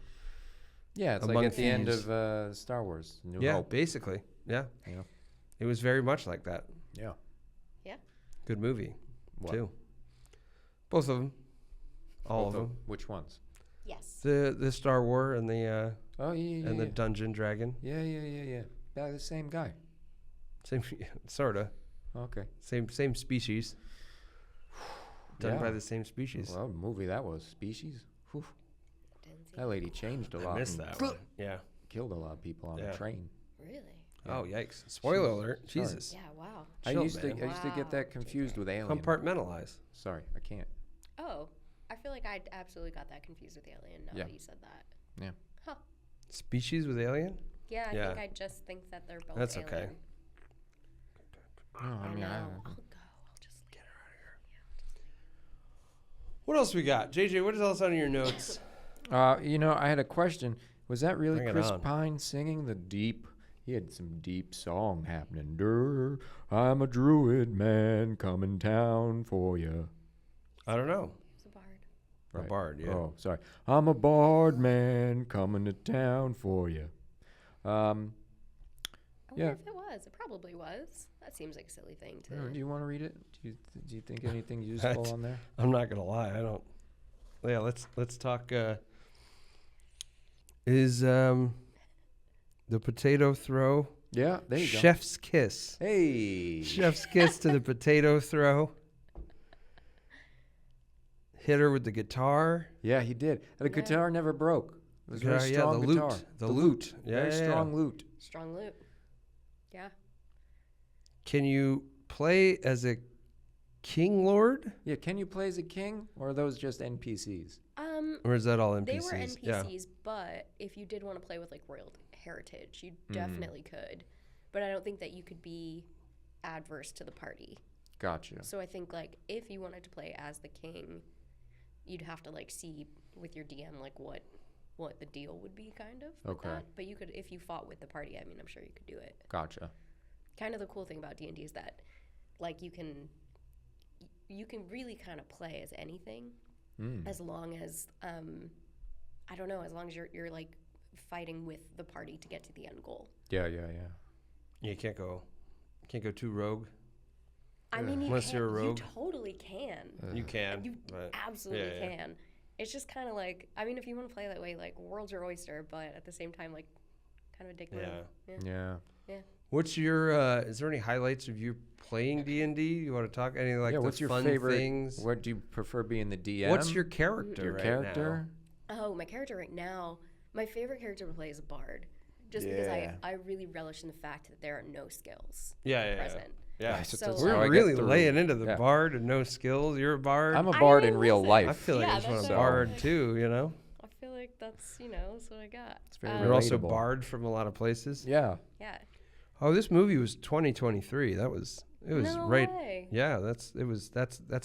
Yeah, it's Among like at the end Thieves. of Star Wars, New Yeah, Hope. basically. Yeah. Yeah. It was very much like that. Yeah. Good movie, What? too. Both of them. All Both of them. Which ones? Yes. The Star Wars and the Oh, yeah, and the Dungeon Dragon. Yeah, the same guy. Same, sorta. Okay. Same species. Done Yeah. by the same species. Well, movie that was. Species. Whew. Didn't see That lady changed a I lot. missed and that one. Yeah. Killed a lot of people on Yeah. the train. Really? Oh, yikes. Spoiler alert. Sorry. Jesus. Yeah, wow. I Chill, used to man. get that confused with Alien. Compartmentalize. Sorry, I can't. Oh, I feel like I absolutely got that confused with Alien now Yeah. that you said that. Yeah. Huh. Species with alien? Yeah, I Yeah. think I just think that they're both That's alien. okay. No, I I mean, know. I, I'll go. I'll just leave. What else we got? JJ, what is else on your notes? I had a question. Was that really Bring it Chris on. Pine singing the deep? He had some deep song happening. Durr, I'm a druid man coming down for you. I don't know. It's a bard. A bard, yeah. Oh, sorry. I'm a bard man coming to town for you. I wonder Yeah. if it was. It probably was. That seems like a silly thing to. Do you want to read it? Do you think anything useful on there? I'm not gonna lie. I don't. Yeah, let's talk. Is the potato throw? Yeah, there you go. Chef's kiss. Hey. Chef's kiss to the potato throw. Hit her with the guitar. Yeah, he did. The Yeah. guitar never broke. It was a very Yeah, strong the guitar. lute. The lute. Yeah, Very yeah, strong yeah. lute. Strong loot. Yeah. Can you play as a king lord, Yeah, can you play as a king, or are those just NPCs? or is that all They NPCs? were Yeah. NPCs, but if you did want to play with like royal heritage, you definitely could. But I don't think that you could be adverse to the party. Gotcha. So I think like if you wanted to play as the king, you'd have to like see with your DM like what the deal would be kind of. With Okay. that. But you could if you fought with the party. I mean, I'm sure you could do it. Gotcha. Kind of the cool thing about D&D is that like you can really kind of play as anything as long as I don't know, as long as you're like fighting with the party to get to the end goal. Yeah. You can't go too rogue. I mean, Unless you're a rogue. You totally can. You can. You but absolutely yeah. can. It's just kind of like, I mean, if you want to play that way, like world's your oyster, but at the same time, like kind of a dick move. Yeah. What's your? Is there any highlights of you playing D&D? You want to talk any like Yeah, the what's your fun favorite? things? What do you prefer being the DM? What's your character? Your right character? Oh, my character right now, my favorite character to play is a bard. Just because Yeah. I really relish in the fact that there are no skills now? Yeah. present. Yeah. Nice. So- That's how I We're get really through. laying into the Yeah. bard and no skills. You're a bard. I'm a I bard know, in real listen. life. I feel like Yeah, I just want that's a what I'm bard like. too. You know. I feel like that's what I got. It's very You're also relatable. barred from a lot of places. Yeah. Yeah. Oh, this movie was 2023. It was No right. way. Yeah, that's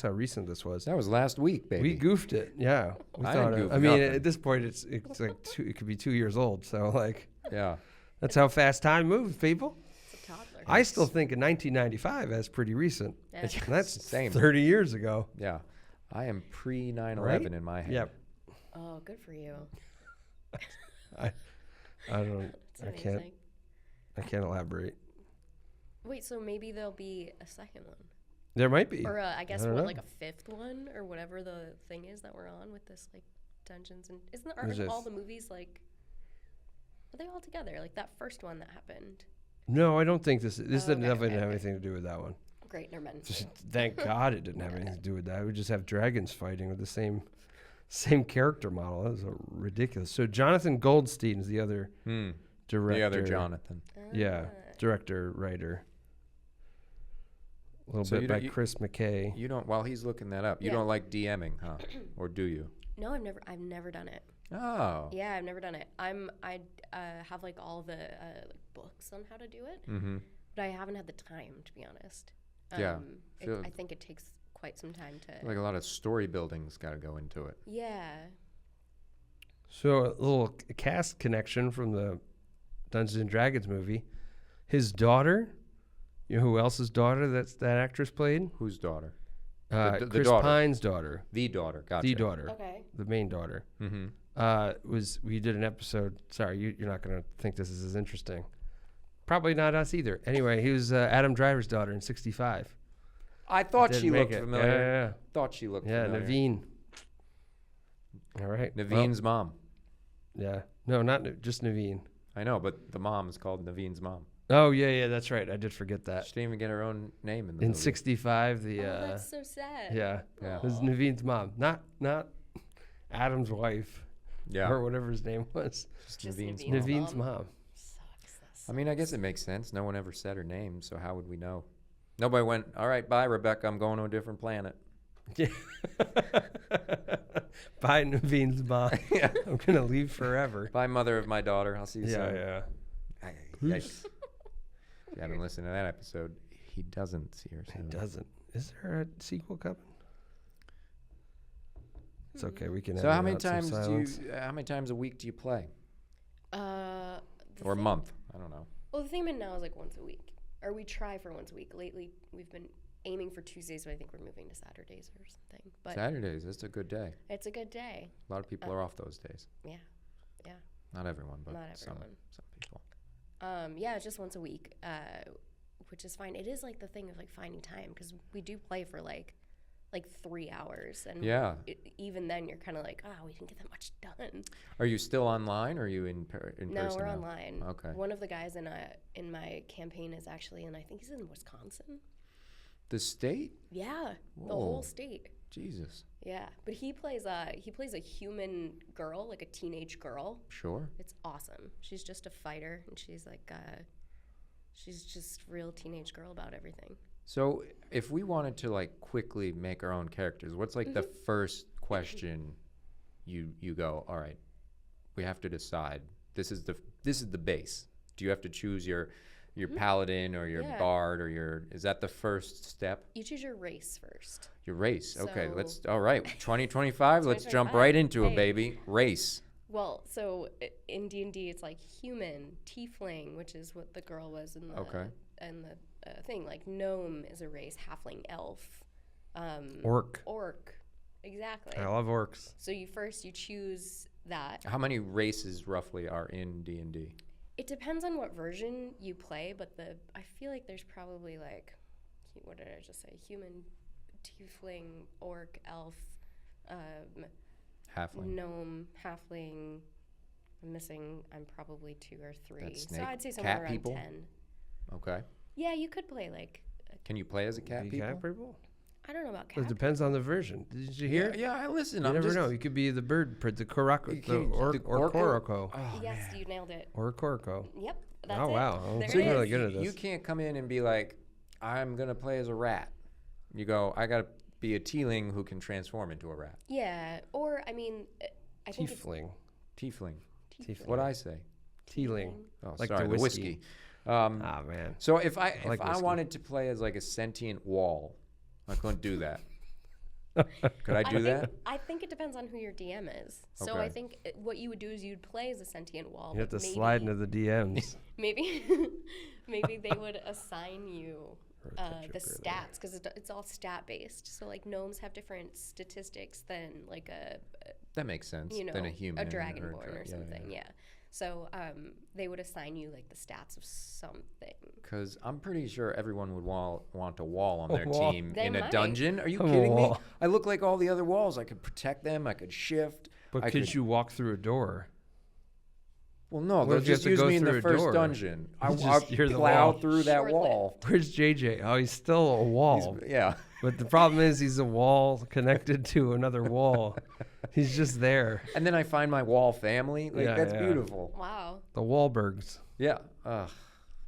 how recent this was. That was last week, baby. We goofed it. Yeah, we I thought didn't it. goof I mean, nothing. at this point, it's like it could be 2 years old. So like, Yeah. that's how fast time moves, people. It's a toddler. I still think in 1995 that's pretty recent. Yeah. And that's Same. 30 years ago. Yeah. I am pre 9/11 Right? in my head. Yep. Oh, good for you. I don't. That's I can't. amazing. I can't elaborate. Wait, so maybe there'll be a second one, There might be. or I guess don't what, know. like a fifth one, or whatever the thing is that we're on with this like Dungeons and There's aren't all this- the movies like are they all together? Like that first one that happened. No, I don't think this. This Oh, didn't okay, definitely okay, have okay. anything to do with that one. Great, never mind. Just thank God it didn't have anything to do with that. We just have dragons fighting with the same character model. That was ridiculous. So Jonathan Goldstein is the other director. The other Jonathan. Yeah, director, writer. A little So bit you by don't- you- Chris McKay. You don't, while he's looking that up, you Yeah. don't like DMing, huh? Or do you? No, I've never done it. Oh. Yeah, I've never done it. I have like all the like books on how to do it, Mm-hmm. but I haven't had the time to be honest. Yeah, feel- I think it takes quite some time to. Like a lot of story building's got to go into it. Yeah. So a little cast connection from the Dungeons and Dragons movie. His daughter, you know who else's daughter that actress played? Whose daughter? The Chris daughter. Pine's daughter. The daughter. Gotcha. The daughter. Okay. The main daughter. Mm-hmm. we did an episode. Sorry, you're not gonna think this is as interesting. Probably not us either. Anyway, he was Adam Driver's daughter in 65. I thought she Didn't make looked it. familiar. Thought she looked Yeah, familiar. Naveen. All right. Naveen's mom. Yeah. No, just Naveen. I know, but the mom is called Naveen's mom. Oh yeah, that's right. I did forget that. She didn't even get her own name in the In movie. 65, the Oh, that's so sad. yeah, Yeah. it was Naveen's mom, not Adam's wife Yeah. or whatever his name was. Just Naveen's Naveen's mom. Naveen's mom. Sucks. I mean, I guess it makes sense. No one ever said her name, so how would we know? Nobody went, all right, bye, Rebecca. I'm going to a different planet. Yeah. Bye, Naveen's mom. Yeah. I'm gonna leave forever. Bye, mother of my daughter. I'll see you soon. Yeah. Yikes. If you haven't listened to that episode, he doesn't see her soon. It doesn't. Is there a sequel coming? It's okay. We can. So how edit many out some times silence. how many times a week do you play? The Or a thing- month? I don't know. Well, the thing about now is like once a week, or we try for once a week. Lately, we've been aiming for Tuesdays, but I think we're moving to Saturdays or something. But Saturdays, that's a good day. it's a good day. A lot of people are off those days. Yeah. Not everyone, but Not some everyone. people. Yeah, it's just once a week, which is fine. It is like the thing of like finding time because we do play for like 3 hours, and Yeah. Even then you're kind of like, oh, we didn't get that much done. Are you still online or are you in person No, we're now? online. Okay. One of the guys in my campaign is actually, and I think he's in Wisconsin. The state? Yeah, the Whoa. whole state. Jesus. Yeah, but he plays a human girl, like a teenage girl. Sure. It's awesome. She's just a fighter, and she's like she's just real teenage girl about everything. So if we wanted to like quickly make our own characters, what's like the first question you go, all right, we have to decide. This is the base. Do you have to choose your paladin or your Yeah. bard or is that the first step? You choose your race first. Your race. Okay, So- all right, 2025, let's jump 2025, right into it, hey. baby. Race. Well, so in D&D, it's like human, tiefling, which is what the girl was in the Okay. and the thing. Like gnome is a race, halfling, elf, Orc. Exactly. I love orcs. So you choose that. How many races roughly are in D&D? It depends on what version you play, but I feel like there's probably like, what did I just say? Human, tiefling, orc, elf, Halfling. gnome, halfling. I'm probably 2 or 3. That's So snake. I'd say somewhere Cat around people? 10. Okay. Yeah, you could play like, Can you play as a cat people? I don't know about It cat. depends on the version. Did you hear? Yeah, I listen. You I'm never just, know. You could be the bird, the Korako, You the can't- or the Koroko. Oh, Yes, man. you nailed it. Or Koroko. Yep, that's Oh, it. wow. I'm There so it is. really good at this. You can't come in and be like, I'm going to play as a rat. You go, I got to be a teeling who can transform into a rat. Yeah, or I mean, I think it's Tiefling. Tiefling. Tiefling. What'd I say? Tealing. Oh, Like sorry, the the whiskey. whiskey. Ah, man. So if I like whiskey. wanted to play as like a sentient wall, I couldn't do that. Could I do that? I think it depends on who your DM is. So Okay. I think what you would do is you'd play as a sentient wall. You have but to slide into the DMs. maybe they would assign you the stats because it's all stat based. So like gnomes have different statistics than like That makes sense. you know Than a human. a dragonborn or yeah, something. Yeah. So they would assign you like the stats of something. Because I'm pretty sure everyone would want a wall on their wall. team They in a might. dungeon. Are you A kidding me? wall. I look like all the other walls. I could protect them. I could shift. But I could you walk through a door? Well, no, What they'll if you have just to use go me in the through a first door? dungeon. I'll You're the plow wall. through that Short-lived. wall. Where's JJ? Oh, he's still a wall. Yeah. But the problem is he's a wall connected to another wall. He's just there. And then I find my wall family. Like, Yeah, that's yeah. beautiful. Wow. The Wahlbergs. Yeah. Ugh.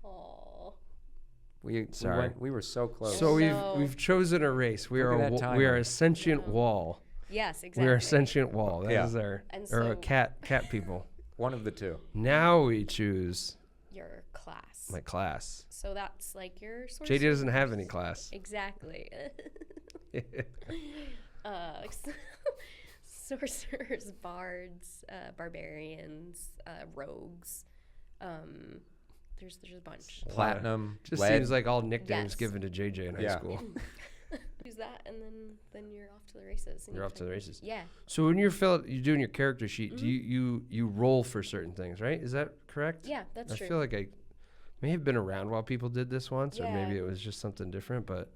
Aw. Sorry. We were so close. So No. we've chosen a race. We Look are at that we are timer. a sentient wall. Yes, exactly. We are a sentient wall. That is Yeah. our And or a so- cat people. One of the two. Now we choose Your class. my class. So that's like your sorcerer. JJ doesn't have any class. Exactly. Sorcerers, bards, barbarians, rogues. There's a bunch. Platinum. Just lead. seems like all nicknames Yes. given to JJ in high Yeah. school. Use that, and then you're off to the races. And You're you off to the races. Yeah. So when you're doing your character sheet, do you roll for certain things, right? Is that correct? Yeah, that's true. I feel like I may have been around while people did this once, or Yeah. maybe it was just something different, but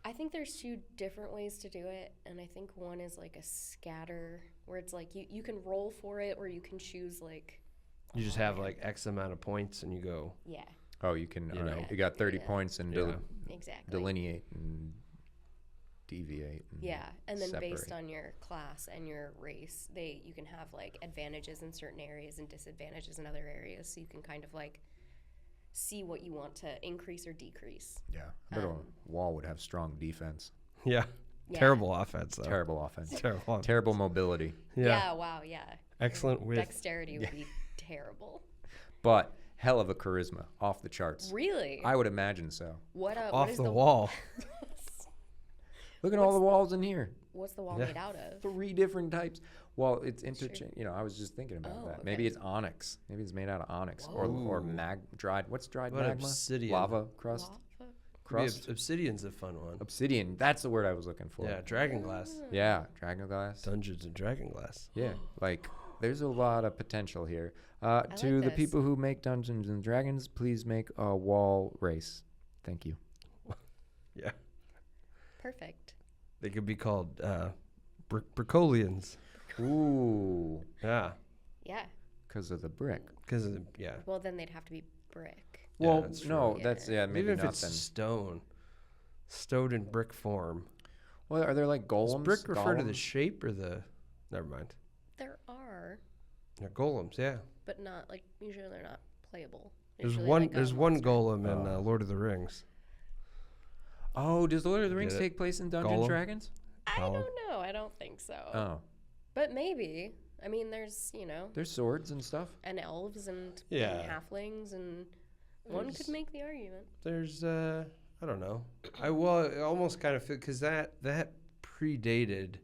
I think there's 2 different ways to do it, and I think one is like a scatter, where it's like you can roll for it, or you can choose like. you just have like X amount of points and you go. Yeah. Oh, you can. You know. You got 30 Yeah. points and Exactly. delineate and deviate. And Yeah, and then based separate. on your class and your race, you can have like advantages in certain areas and disadvantages in other areas, so you can kind of like see what you want to increase or decrease. Yeah, I bet a wall would have strong defense. Yeah. Yeah. Terrible offense, though. Terrible offense. Terrible. offense. Terrible mobility. Yeah. Wow. Yeah. Excellent with. Dexterity would be terrible. But hell of a charisma. Off the charts. Really? I would imagine so. What Off is the wall. Look at all the walls in here. What's the wall Yeah. made out of? 3 different types. Well, it's interchange. You know, I was just thinking about Oh, that. Maybe okay. it's onyx. Maybe it's made out of onyx Whoa. or dried. What's dried What magma? obsidian? Lava crust. Lava? Crust. Obsidian's a fun one. Obsidian. That's the word I was looking for. Yeah, dragon glass. Yeah, dragon glass. Dungeons and Dragon glass. Yeah, like there's a lot of potential here. To like the this. people who make Dungeons and Dragons, please make a wall race. Thank you. Yeah. Perfect. They could be called Bricolians. Ooh, Yeah. Yeah. because of the brick. Because, yeah. Well, then they'd have to be brick. Yeah, Well, that's no, true. that's maybe Even if not it's then. stone. Stone in brick form. Well, are there like Does golems? brick refer to the Golems? shape or the... Never mind. There are, Yeah, golems, yeah. but not like usually they're not playable. There's Usually one like a There's one monster. golem in Lord of the Rings. Oh, does Lord of the Rings Get it? take place in Dungeons Golem? and Dragons? I Golem. don't know. I don't think so. Oh, But maybe. I mean, there's there's swords and stuff. and elves and Yeah. halflings, and one could There's- make the argument. There's, I don't know. I almost kind of feel... Because that predated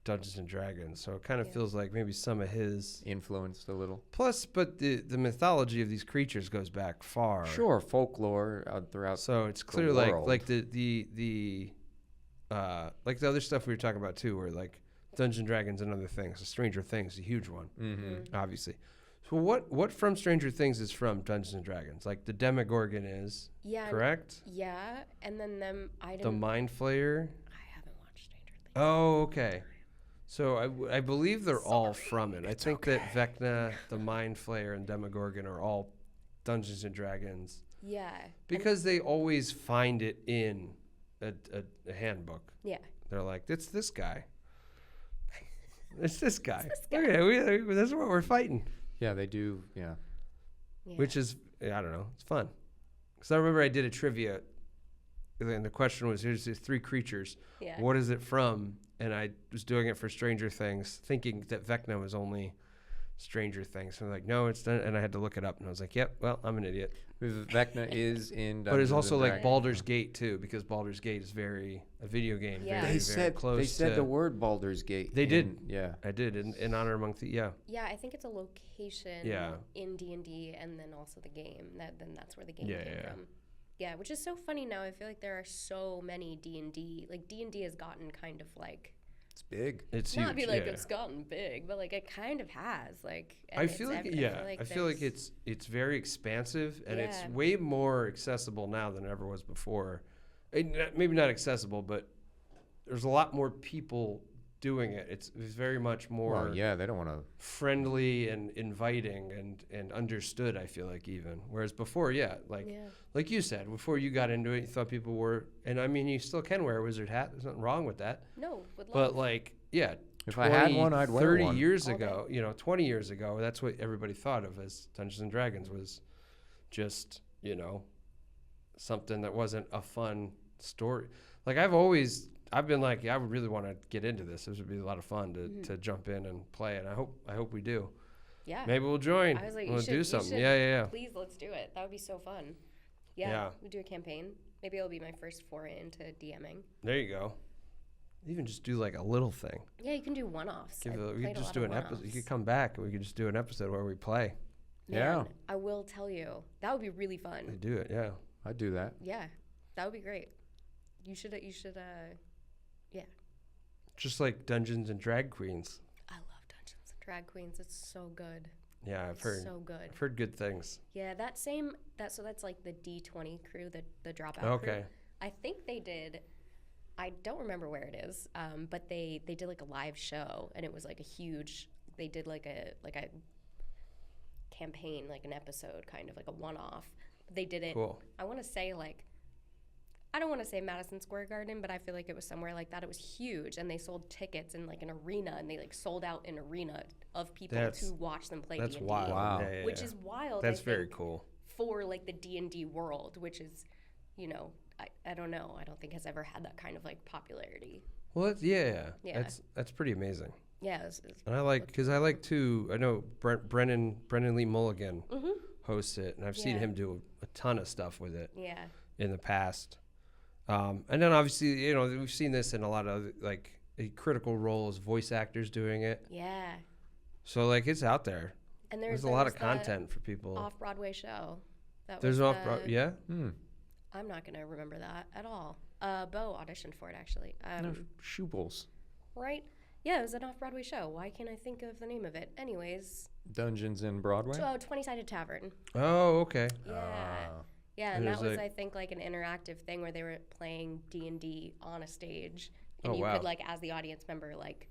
Dungeons and Dragons. So it kind of Yeah. feels like maybe some of his... Influenced a little. Plus, but the mythology of these creatures goes back far. Sure, folklore throughout. So it's the clear, world. like the other stuff we were talking about too, where like Dungeons and Dragons and other things. Stranger Things, a huge one, Mm-hmm. obviously. So what from Stranger Things is from Dungeons and Dragons? Like the Demogorgon is Yeah. correct. Yeah, and then I The didn't. Mind Flayer. I haven't watched Stranger Things. Oh, okay. So I believe they're all from it. I think that Vecna, the Mind Flayer, and Demogorgon are all Dungeons and Dragons Yeah. because they always find it in a handbook. Yeah. They're like, it's this guy. It's this guy. Okay, that's what we're fighting. Yeah, they do. Yeah. Yeah. Which is, I don't know, it's fun. Because I remember I did a trivia, and the question was, here's these 3 creatures. Yeah. What is it from? And I was doing it for Stranger Things, thinking that Vecna was only Stranger Things. And they're like, no, it's done. And I had to look it up. And I was like, yep, well, I'm an idiot. Vecna is in. But it's Dungeons also and like Dragons. Baldur's Gate, too, because Baldur's Gate is a video game. Yeah. Very, They very said close they said to, the word Baldur's Gate. They did. Yeah. I did, in Honor Among Thieves, yeah. Yeah, I think it's a location Yeah. in D&D, and then also the game. Then that's where the game Yeah, came yeah. from. Yeah, which is so funny now. I feel like there are so many D&D. Like D&D has gotten kind of like It's big. It's not huge, be like yeah. it's gotten big, but like it kind of has. Like and I it's feel like ev- I feel like there's- it's very expansive and it's Yeah. way more accessible now than it ever was before. Maybe not accessible, but there's a lot more people doing it. It's very much more Well, yeah, they don't want to. friendly and inviting and understood. I feel like even whereas before, like you said, before you got into it, you thought people were, and I mean, you still can wear a wizard hat. There's nothing wrong with that. No, would love. But like, yeah, If I had one, I'd wear 30 one. years All ago, 20 years ago, that's what everybody thought of as Dungeons and Dragons was just, something that wasn't a fun story. Like I've been like, yeah, I would really want to get into this. This would be a lot of fun to jump in and play, and I hope we do. Yeah. Maybe we'll join. I was like, we'll you do should, something. You should, Yeah. Please, let's do it. That would be so fun. Yeah. Yeah. We do a campaign. Maybe it'll be my first foray into DMing. There you go. Even just do like a little thing. Yeah, you can do one-offs. We I've could played a just lot do of an episode. You one-offs. could come back and we could just do an episode where we play. Yeah. Man, I will tell you. That would be really We fun. do it. Yeah. I'd do that. Yeah. That would be great. You should. Yeah. Just like Dungeons and Drag Queens. I love Dungeons and Drag Queens. It's so good. Yeah, I've heard. So good. I've heard good things. Yeah, that's like the D20 crew, the Dropout crew. Okay. I think they did. I don't remember where it is, but they did like a live show, and it was like a huge. They did like a campaign, like an episode, kind of like a one-off. They did it. Cool. I want to say I don't want to say Madison Square Garden, but I feel like it was somewhere like that. It was huge, and they sold tickets in like an arena, and they like sold out an arena of people to watch them play That's D&D. wild. Wow. Yeah, Which is wild. That's I very think, cool. for like the D&D world, which is, I don't know. I don't think has ever had that kind of like popularity. Well, Yeah. That's pretty amazing. Yeah. And I like I know Brennan Lee Mulligan hosts it, and I've seen him do a ton of stuff with it Yeah. in the past. And then obviously, we've seen this in a lot of like a critical role as voice actors doing it. Yeah. So like it's out there. And There's a lot of content for people. Off-Broadway show. There's an off-Broadway, yeah? I'm not going to remember that at all. Bo auditioned for it, actually. No, Shubbles. Right? Yeah, it was an off-Broadway show. Why can't I think of the name of it? Anyways. Dungeons in Broadway? 20-Sided Tavern. Oh, okay. Yeah. Yeah, and And that it was was, like- I think, like an interactive thing where they were playing D&D on a stage. And Oh, you wow. could, like, as the audience member, like,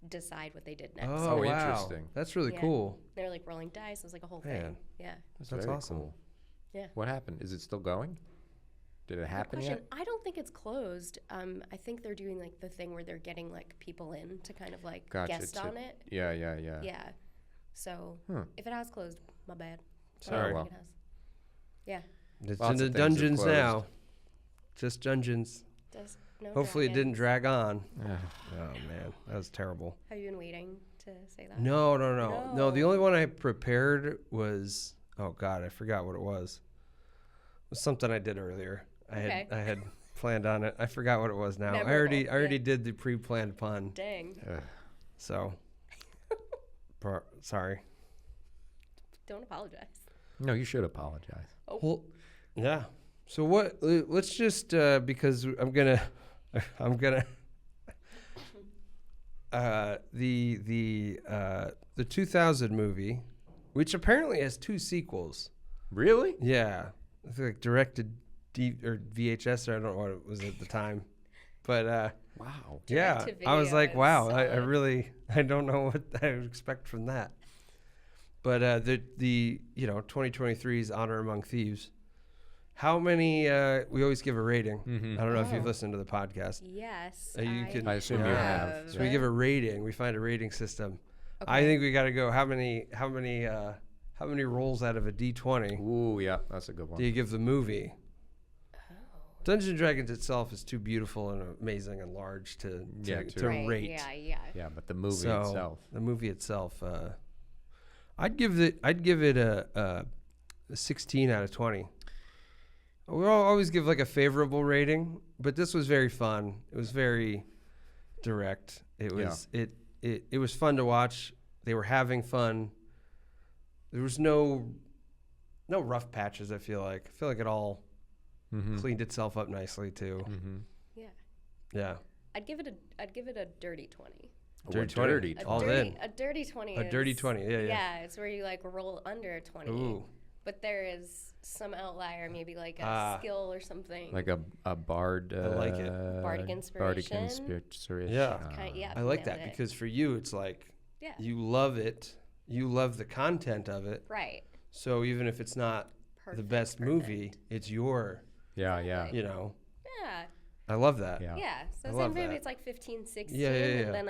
decide what they did next. Oh, Oh, wow. interesting. That's really Yeah. cool. They were, like, rolling dice. It was, like, a whole Man. thing. Yeah. That's very awesome. Cool. Yeah. What happened? Is it still going? Did it Good happen question. yet? I don't think it's closed. I think they're doing, like, the thing where they're getting, like, people in to kind of, like, Gotcha, guest on it. Yeah. Yeah. So, if it has closed, my bad. I Sorry. don't think it has. Yeah. It's Lots in the of things are dungeons closed. now. Just dungeons. Does no Hopefully it dragons. didn't drag on. Yeah. Oh, man. That was terrible. Have you been waiting to say that? No. No, the No. only one I prepared was, oh, God, I forgot what it was. It was something I did earlier. I had planned on it. I forgot what it was now. I already Memorable, did the pre-planned pun. Dang. So, sorry. Don't apologize. No, you should apologize. Well, yeah. So what? Let's just because I'm gonna the 2000 movie, which apparently has 2 sequels. Really? Yeah, I think like directed or VHS, or I don't know what it was at the time, but Wow. yeah, Direct-to-video I was like, is wow, I solid. I don't know what I would expect from that. But the 2023's Honor Among Thieves. How many? We always give a rating. Mhm. I don't know if you've Oh. listened to the podcast. Yes. You can- I assume you have. So we give a rating. We find a rating system. I Okay. think we got to go. How many rolls out of a D20 Ooh, yeah, that's a good one. do you give the movie? Dungeons and Dragons itself is too beautiful and amazing and large to Right, rate. Yeah. Yeah, but the movie So, itself. the movie itself, I'd give it a 16 out of 20. We'll always give like a favorable rating, but this was very fun. It was very direct. It was it was fun to watch. They were having fun. There was no rough patches. I feel like it all cleaned itself up nicely too. Mm-hmm. Yeah. Yeah. I'd give it a dirty 20. Dirty 20. Dirty A 20. in. A dirty 20. A dirty is- 20. Yeah. Yeah, it's where you like roll under a 20. Ooh. But there is some outlier, maybe like a Ah. skill or something. Like a bard. I like it. Bardic Bardic inspiration. inspiration. Yeah. Yeah. I like nailed that it. because for you, it's like Yeah. you love it. You love the content of it. Right. So even if it's not the best movie, it's your, Yeah, yeah. Exactly. Yeah. Yeah. I love that. Yeah. Yeah. So I same love maybe that. it's like 15, 16. Yeah. And then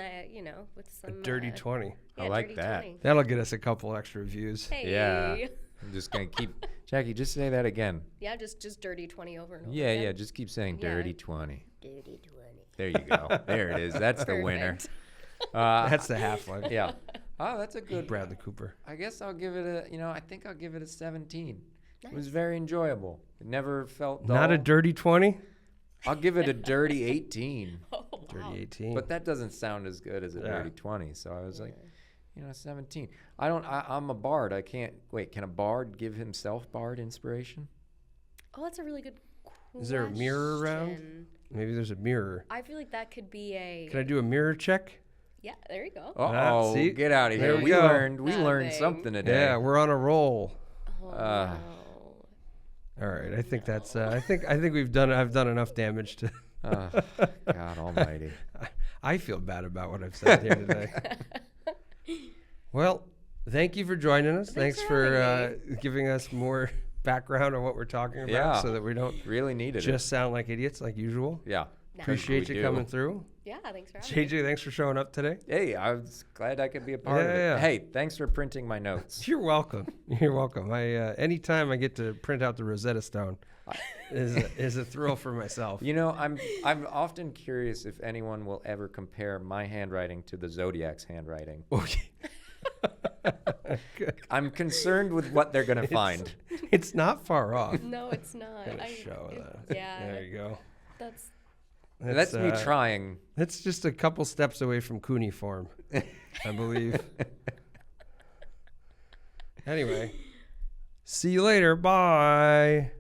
with A some. dirty 20. I like dirty that. 20. That'll get us a couple extra views. Hey. Yeah. I'm just gonna keep Jackie. Just say that again. Yeah, just dirty 20 over and over. Yeah, again. yeah. Just keep saying Yeah. dirty 20. Dirty 20. There you go. There it is. That's the winner. Perfect. That's the Half-Life. Yeah. Oh, that's a good. Bradley Cooper. I guess I'll give it a. I think I'll give it a 17. It was Nice. very enjoyable. It never felt dull. Not a dirty 20? I'll give it a dirty 18. Oh, wow. Dirty 18. But that doesn't sound as good as a Yeah. dirty 20. So I was like, 17. I'm a bard. I can't. Wait, can a bard give himself bard inspiration? Oh, that's a really good Is there a mirror around? Question. Maybe there's a mirror. I feel like that could be a. Can I do a mirror check? Yeah, there you go. Uh-oh, see? get out of There here. we We go. learned Nothing. something today. Yeah, we're on a roll. Oh, Uh, no. All right, I think that's. I think we've done. I've done enough damage to. God almighty. I feel bad about what I've said here today. Well, thank you for joining us. Thanks for having giving us more background on what we're talking about, Yeah. so that we don't Really needed just sound like idiots like usual. it. Yeah. Appreciate We you do. coming through. Yeah, thanks for having me. JJ, thanks for showing up today. Hey, I was glad I could be a part of it. Yeah. Hey, thanks for printing my notes. You're welcome. You're welcome. Anytime I get to print out the Rosetta Stone is a thrill for myself. You know, I'm often curious if anyone will ever compare my handwriting to the Zodiac's handwriting. Okay. I'm concerned with what they're gonna find. It's not far off. No, it's not. Gonna I, show it- that. Yeah, There you go. that's That's me trying. That's just a couple steps away from cuneiform, I believe. Anyway, see you later. Bye.